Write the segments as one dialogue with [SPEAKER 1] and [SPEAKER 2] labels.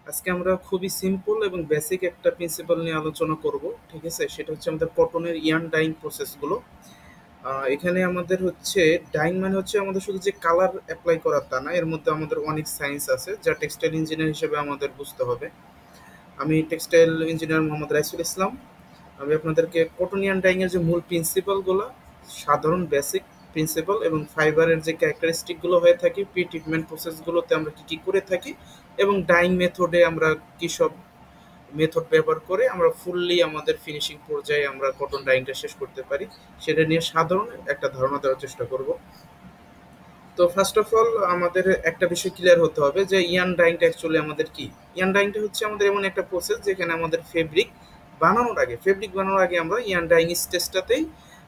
[SPEAKER 1] আজকে আমরা খুবই সিম্পল এবং বেসিক একটা প্রিন্সিপাল নিয়ে আলোচনা করব। ঠিক আছে, সেটা হচ্ছে আমাদের কটনের ইয়ান ডাইং প্রসেসগুলো। এখানে আমাদের হচ্ছে ডাইং মানে হচ্ছে আমাদের শুধু যে কালার অ্যাপ্লাই করা তা না, এর মধ্যে আমাদের অনেক সায়েন্স আছে যা টেক্সটাইল ইঞ্জিনিয়ার হিসেবে আমাদের বুঝতে হবে। আমি টেক্সটাইল ইঞ্জিনিয়ার মোহাম্মদ রাইসুল ইসলাম। আমি আপনাদেরকে কটন ইয়ান ডাইং এর যে মূল প্রিন্সিপালগুলো, সাধারণ বেসিক প্রিন্সিপাল এবং ফাইবারের যে ক্যারেক্টারিস্টিকগুলো হয়ে থাকে, প্রি ট্রিটমেন্ট প্রসেসগুলোতে আমরা কি কি করে থাকি এবং ডাইং মেথডে আমরা কি সব মেথড ব্যবহার করে আমরা ফুললি আমাদের ফিনিশিং পর্যায়ে আমরা কটন ডাইংটা শেষ করতে পারি, সেটা নিয়ে সাধারণ একটা ধারণা দেওয়ার চেষ্টা করব। তো ফার্স্ট অফ অল আমাদের একটা বিষয় ক্লিয়ার হতে হবে যে ইয়ান ডাইংটা অ্যাকচুয়ালি আমাদের কি। ইয়ান ডাইংটা হচ্ছে আমাদের এমন একটা প্রসেস যেখানে আমাদের ফেব্রিক বানানোর আগে আমরা ইয়ান ডাইং স্টেজটাতেই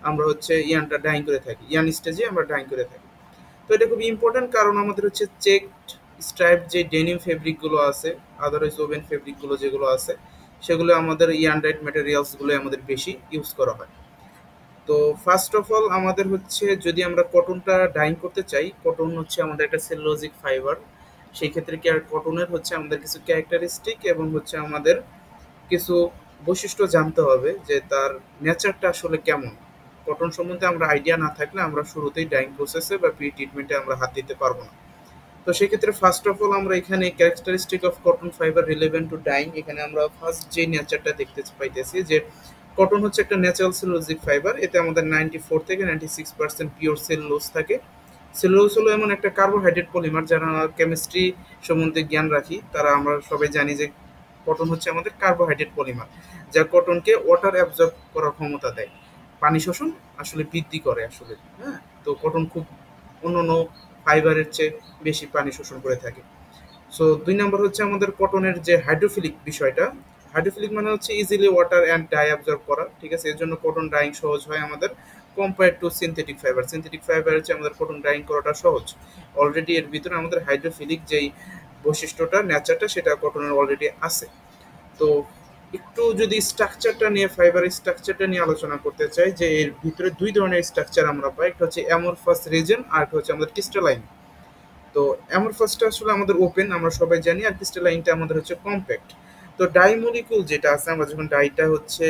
[SPEAKER 1] আমরা হচ্ছে ইয়ানটা ডাইং করে থাকি, ইয়ান স্টেজে আমরা ডাইং করে থাকি। তো এটা খুবই ইম্পর্টেন্ট, কারণ আমাদের হচ্ছে চেকড স্ট্রাইপ যে ডেনিম ফেব্রিকগুলো আছে, আদারওয়াইজ ওভেন ফেব্রিকগুলো যেগুলো আছে, সেগুলো আমাদের ইয়ান ডাইড ম্যাটেরিয়ালসগুলো আমাদের বেশি ইউজ করা হয়। তো ফার্স্ট অফ অল আমাদের হচ্ছে যদি আমরা কটনটা ডাইং করতে চাই, কটন হচ্ছে আমাদের একটা সেলুলোজিক ফাইবার। সেই ক্ষেত্রে কি আর কটনের হচ্ছে আমাদের কিছু ক্যারেক্টারিস্টিক এবং হচ্ছে আমাদের কিছু বৈশিষ্ট্য জানতে হবে যে তার নেচারটা আসলে কেমন। কটন সম্বন্ধে আমরা আইডিয়া না থাকলে আমরা শুরুতেই ডাইং প্রসেসে বা প্রি ট্রিটমেন্টে আমরা হাত দিতে পারবো না। তো সেক্ষেত্রে ফার্স্ট অফ অল আমরা এখানে characteristic of cotton fibre relevant to dyeing, এখানে আমরা ফার্স্ট যে নেচারটা দেখতে পাইতেছি যে কটন হচ্ছে একটা ন্যাচারাল সেলুলোজিক ফাইবার। এতে আমাদের 94 থেকে 96% পিওর সেলুলোজ থাকে। সেলুলোজ হলো এমন একটা কার্বোহাইড্রেট পলিমার, যারা কেমিস্ট্রি সম্বন্ধে জ্ঞান রাখি তারা আমরা সবাই জানি যে কটন হচ্ছে আমাদের কার্বোহাইড্রেট পলিমার, যা কটনকে ওয়াটার অ্যাবজর্ব করার ক্ষমতা দেয়, পানি শোষণ আসলে বৃদ্ধি করে আসলে। হ্যাঁ, তো কটন খুব অন্যান্য ফাইবারের চেয়ে বেশি পানি শোষণ করে থাকে। সো 2 নম্বর হচ্ছে আমাদের কটনের যে হাইড্রোফিলিক বিষয়টা। হাইড্রোফিলিক মানে হচ্ছে easily water and dye absorb করা। ঠিক আছে, এর জন্য কটন ডাইং সহজ হয় আমাদের compare to synthetic fibre. Synthetic fibre হচ্ছে আমাদের কটন ডাইং করাটা সহজ। অলরেডি এর ভিতরে আমাদের হাইড্রোফিলিক যেই বৈশিষ্ট্যটা, নেচারটা, সেটা কটনের অলরেডি আছে। তো একটু যদি স্ট্রাকচারটা নিয়ে, ফাইবারের স্ট্রাকচারটা নিয়ে আলোচনা করতে চাই, যে এর ভিতরে 2 ধরনের স্ট্রাকচার আমরা পাই। একটা হচ্ছে অ্যামরফাস রিজন আর একটা হচ্ছে আমাদের ক্রিস্টালাইন। তো অ্যামরফাসটা আসলে আমাদের ওপেন, আমরা সবাই জানি, আর ক্রিস্টালাইনটা আমাদের হচ্ছে কম্প্যাক্ট। তো ডাইমলিকুল যেটা আছে, আমরা যখন ডাইটা হচ্ছে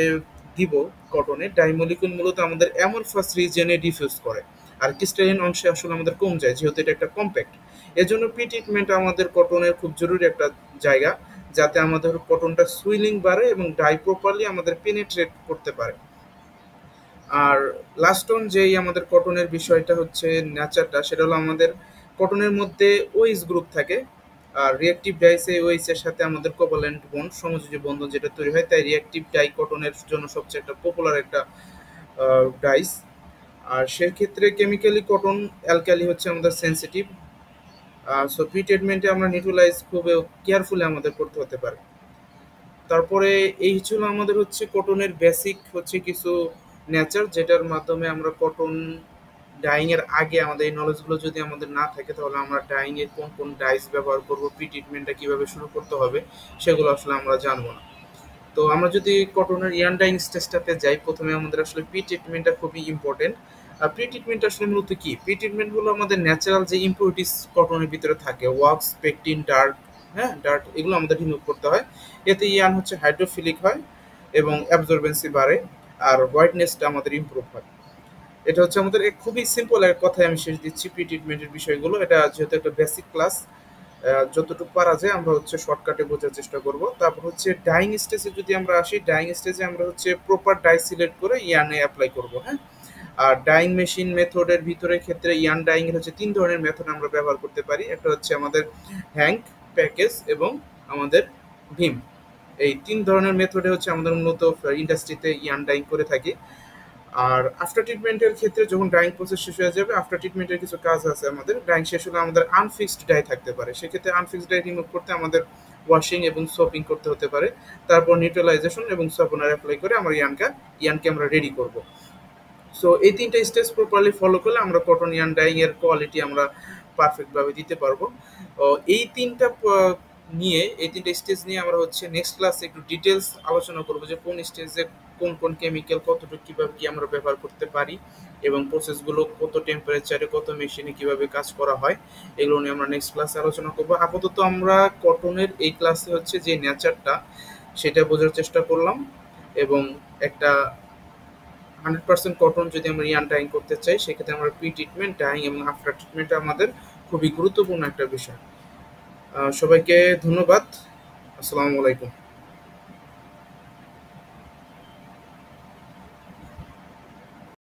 [SPEAKER 1] দিব কটনে, ডাইমলিকুল মূলত আমাদের অ্যামরফাস রিজনে ডিফিউজ করে, আর ক্রিস্টালাইন অংশে আসলে আমাদের কম যায়, যেহেতু এটা একটা কম্প্যাক্ট। এজন্য প্রি ট্রিটমেন্ট আমাদের কটনের খুব জরুরি একটা জায়গা, যাতে আমাদের কটনটা সুইলিং বাড়ে এবং ডাই প্রপারলি আমাদের পেনিট্রেট করতে পারে। আর লাস্ট অন যেই আমাদের কটনের বিষয়টা হচ্ছে নেচারটা, সেটা হলো আমাদের কটনের মধ্যে ওইস গ্রুপ থাকে। আর রিঅ্যাক্টিভ ডাইসে ওইস এর সাথে আমাদের কোভালেন্ট বন্ড, সমযোজী বন্ধন যেটা তৈরি হয়, তাই রিঅ্যাক্টিভ ডাই কটনের জন্য সবচেয়ে একটা পপুলার একটা ডাইস। আর সেক্ষেত্রে কেমিক্যালি কটন অ্যালকালি হচ্ছে আমাদের সেন্সিটিভ। সো প্রি ট্রিটমেন্টে আমরা নিউট্রালাইজ খুব কেয়ারফুলি আমাদের করতে হতে পারে। তারপরে এই ছিল আমাদের হচ্ছে কটনের বেসিক হচ্ছে কিছু নেচার, যেটার মাধ্যমে আমরা কটন ডাইং এর আগে আমাদের এই নলেজগুলো যদি আমাদের না থাকে, তাহলে আমরা ডাইং এর কোন কোন ডাইস ব্যবহার করব, প্রি ট্রিটমেন্টটা কিভাবে শুরু করতে হবে, সেগুলো আসলে আমরা জানবো না। তো আমরা যদি কটনের ইয়ান ডাইং স্টেজটাতে যাই, প্রথমে আমাদের আসলে প্রি ট্রিটমেন্টটা খুবই ইম্পর্টেন্ট। আর প্রি ট্রিটমেন্ট আসলে মূলত কি? প্রি ট্রিটমেন্ট হলো আমাদের ন্যাচারাল যে ইম্পিউরিটিস কটনের ভিতরে থাকে, ওয়াক্স, পেকটিন, ডার্ট, হ্যাঁ ডার্ট, এগুলো আমাদের রিমুভ করতে হয়। এতে ইয়ান হচ্ছে হাইড্রোফিলিক হয় এবং অ্যাবজর্বেন্সি বাড়ে, আর হোয়াইটনেসটা আমাদের ইমপ্রুভ হয়। এটা হচ্ছে আমাদের খুবই সিম্পল এক কথায় আমি শেষ দিচ্ছি প্রি ট্রিটমেন্টের বিষয়গুলো। এটা যেহেতু একটা বেসিক ক্লাস, যতটুকু পারা যায় আমরা হচ্ছে শর্টকাটে বোঝার চেষ্টা করব। তারপর হচ্ছে ডাইং স্টেজে যদি আমরা আসি, ডাইং স্টেজে আমরা হচ্ছে প্রপার ডাই সিলেক্ট করে ইয়ানে অ্যাপ্লাই করব। হ্যাঁ, আর ডাইং মেশিন মেথডের ভিতরে ক্ষেত্রে ইয়ান ডাইং এর হচ্ছে 3 ধরনের মেথড আমরা ব্যবহার করতে পারি। একটা হচ্ছে আমাদের হ্যাঙ্ক, প্যাকেজ এবং আমাদের ভীম। এই 3 ধরনের মেথডে হচ্ছে আমাদের মূলত ইন্ডাস্ট্রিতে ইয়ান ডাইং করে থাকি। আর আফটার ট্রিটমেন্টের ক্ষেত্রে যখন ডাইং প্রসেস শেষ হয়ে যাবে, আফটার ট্রিটমেন্টের কিছু কাজ আছে আমাদের। ডাইং শেষ হলে আমাদের আনফিক্সড ডাই থাকতে পারে, সেক্ষেত্রে আনফিক্সড ডাই রিমুভ করতে আমাদের ওয়াশিং এবং সোপিং করতে হতে পারে। তারপর নিউট্রালাইজেশন এবং সফটওয়্যার অ্যাপ্লাই করে আমরা ইয়ানকে আমরা রেডি করব। সো এই 3টে স্টেজ প্রপারলি ফলো করলে আমরা কটন ইয়ান ডাইং এর কোয়ালিটি আমরা পারফেক্টভাবে দিতে পারবো। এই তিনটা নিয়ে, এই 3টে স্টেজ নিয়ে আমরা হচ্ছে নেক্সট ক্লাসে একটু ডিটেলস আলোচনা করবো যে কোন স্টেজে কোন কোন কেমিক্যাল কতটুকু কিভাবে কি আমরা ব্যবহার করতে পারি এবং প্রসেসগুলো কত টেম্পারেচারে কত মেশিনে কিভাবে কাজ করা হয় এগুলো নিয়ে আমরা নেক্সট ক্লাসে আলোচনা করবো। আপাতত আমরা কটনের এই ক্লাসে হচ্ছে যে নেচারটা সেটা বোঝার চেষ্টা করলাম এবং একটা 100% কটন যদি আমরা ইয়ান ডাইং করতে চাই সেক্ষেত্রে আমরা প্রি ট্রিটমেন্ট ডাইং এবং আফটার ট্রিটমেন্ট আমাদের খুবই গুরুত্বপূর্ণ একটা বিষয়। সবাইকে ধন্যবাদ। আসসালামু আলাইকুম।